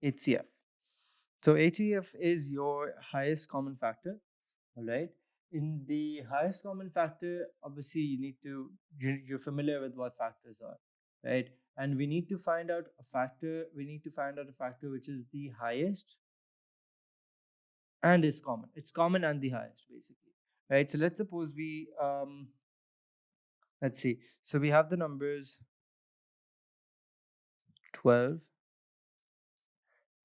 HCF. So HCF is your highest common factor, all right? In the highest common factor, obviously you're familiar with what factors are, right? And we need to find out a factor, which is the highest and is common. It's common and the highest, basically, right? So let's suppose let's see. So we have the numbers 12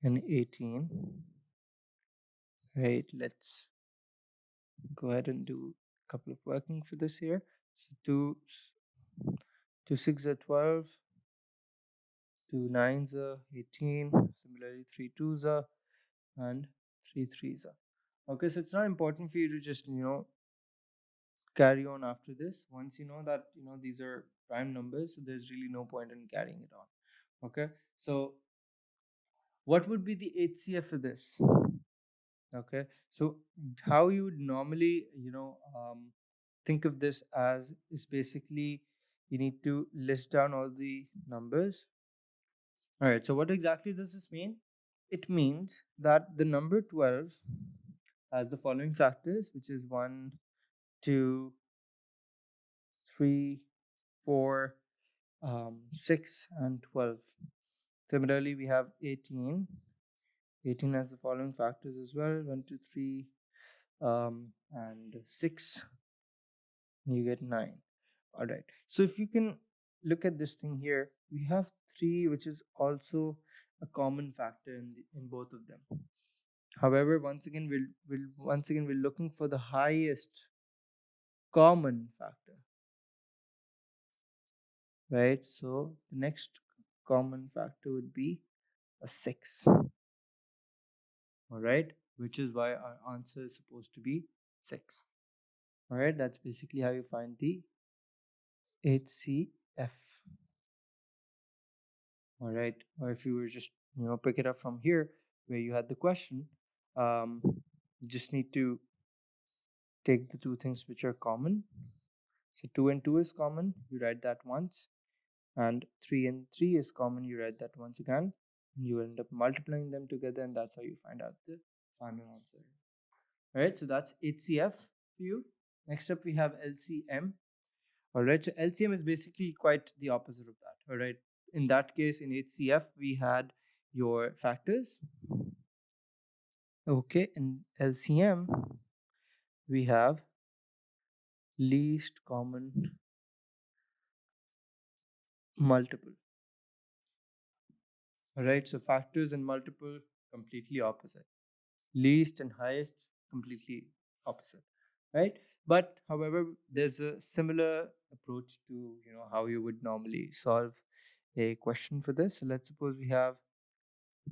and 18, right? Let's go ahead and do a couple of working for this here. So two 6 are 12, two 9s are 18, similarly 3 2s are, and 3 3s are. Okay, so it's not important for you to just, carry on after this. Once you know that, these are prime numbers, so there's really no point in carrying it on. Okay, so what would be the HCF for this? Okay, so how you would normally, think of this as is basically you need to list down all the numbers. All right, so what exactly does this mean? It means that the number 12 has the following factors, which is 1, 2, 3, 4, 6, and 12. Similarly, we have 18. 18 has the following factors as well, 1, 2, 3, and 6. You get 9. All right. So if you can look at this thing here, we have 3, which is also a common factor in both of them. However, we're looking for the highest common factor, right? So the next common factor would be a 6, all right, which is why our answer is supposed to be 6. All right, that's basically how you find the HCF. All right, or if you were just pick it up from here where you had the question, you just need to take the two things which are common. So 2 and 2 is common, you write that once, and 3 and 3 is common, you write that once again, and you end up multiplying them together, and that's how you find out the final answer. All right, so that's HCF for you. Next up we have LCM. All right, so LCM is basically quite the opposite of that. All right, in that case, in HCF we had your factors. Okay, in LCM we have least common multiple. All right, so factors and multiple completely opposite. Least and highest completely opposite, right? But however, there's a similar approach to how you would normally solve a question for this. So let's suppose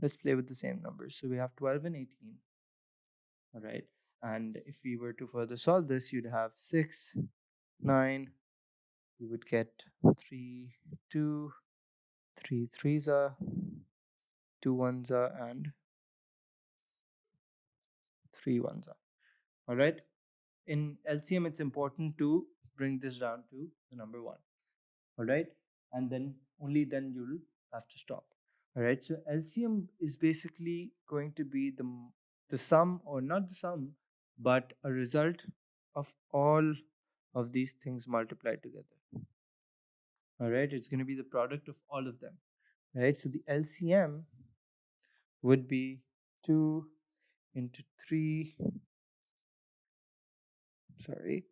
let's play with the same numbers. So we have 12 and 18. All right, and if we were to further solve this, you'd have 6, 9. You would get 3 2, 3 3s are, 2 1s are, and 3 1s are. All right, in LCM it's important to bring this down to the number 1. All right, and then only then you'll have to stop. All right, so LCM is basically going to be the sum, or not the sum, but a result of all of these things multiplied together. All right, it's going to be the product of all of them, right? So the LCM would be 2 into 3, sorry,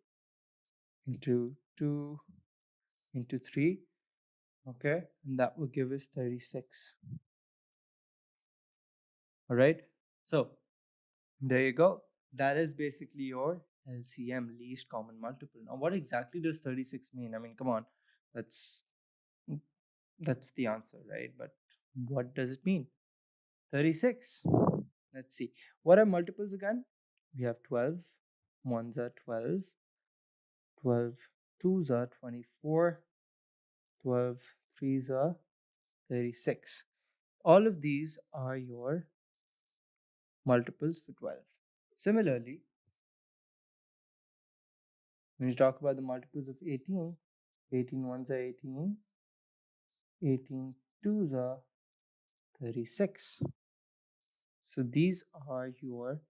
into 2 into 3, okay, and that will give us 36. All right, so there you go. That is basically your LCM, least common multiple. Now what exactly does 36 mean? I mean, come on, that's that's the answer, right? But what does it mean? 36. Let's see, what are multiples again? We have 12 ones are 12, 12 twos are 24, 12 threes are 36. All of these are your multiples for 12. Similarly, when you talk about the multiples of 18, 18 ones are 18, 18 twos are 36. So these are your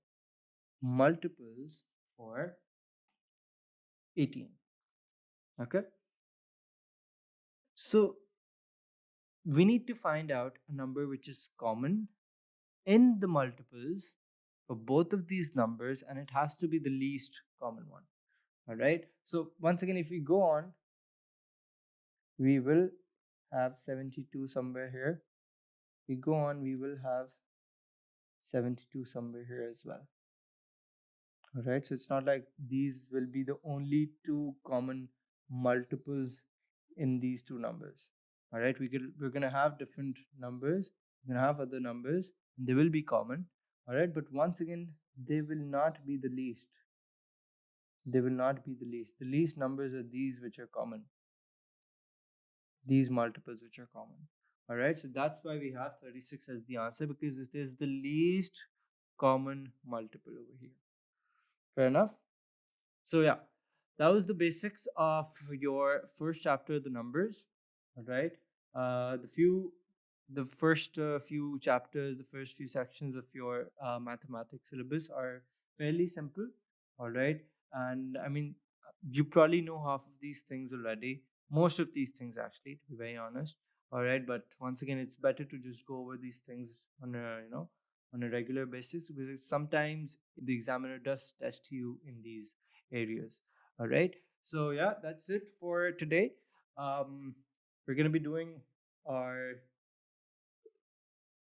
multiples for 18. Okay. So we need to find out a number which is common in the multiples for both of these numbers, and it has to be the least common one. All right. So once again, if we go on, we will have 72 somewhere here. We go on, we will have 72 somewhere here as well. All right. So it's not like these will be the only two common multiples in these two numbers. All right. We're gonna have different numbers. We're gonna have other numbers, and they will be common. All right. But once again, they will not be the least. They will not be the least. The least numbers are these which are common. These multiples which are common. All right. So that's why we have 36 as the answer, because it is the least common multiple over here. Fair enough. So yeah, that was the basics of your first chapter, the numbers. All right. The first few chapters, the first few sections of your mathematics syllabus are fairly simple. All right. And I mean, you probably know half of these things already. Most of these things, actually, to be very honest. All right. But once again, it's better to just go over these things on a on a regular basis, because sometimes the examiner does test you in these areas. All right. So yeah, that's it for today. Um, we're gonna be doing our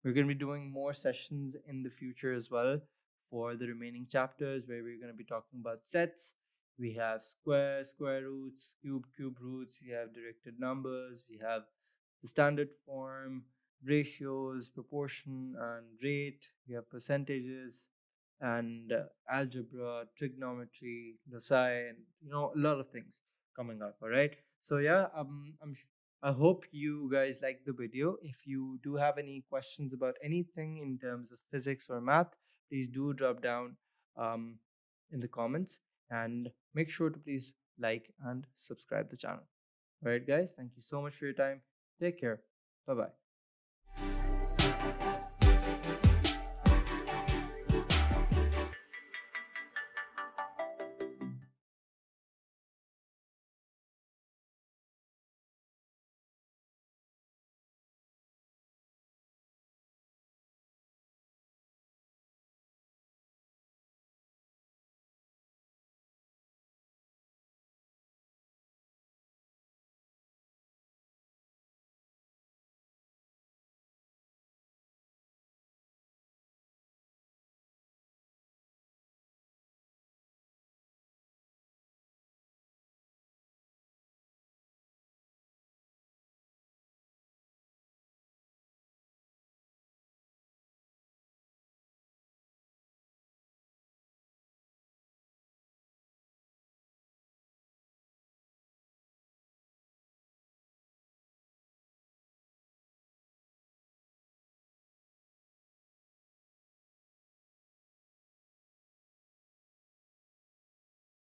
we're going to be doing more sessions in the future as well for the remaining chapters, where we're going to be talking about sets. We have square roots, cube roots. We have directed numbers. We have the standard form, ratios, proportion, and rate. We have percentages and algebra, trigonometry, loci, and a lot of things coming up. All right. So yeah, I hope you guys like the video. If you do have any questions about anything in terms of physics or math, please do drop down um, in the comments, and make sure to please like and subscribe the channel. All right, guys. Thank you so much for your time. Take care. Bye bye.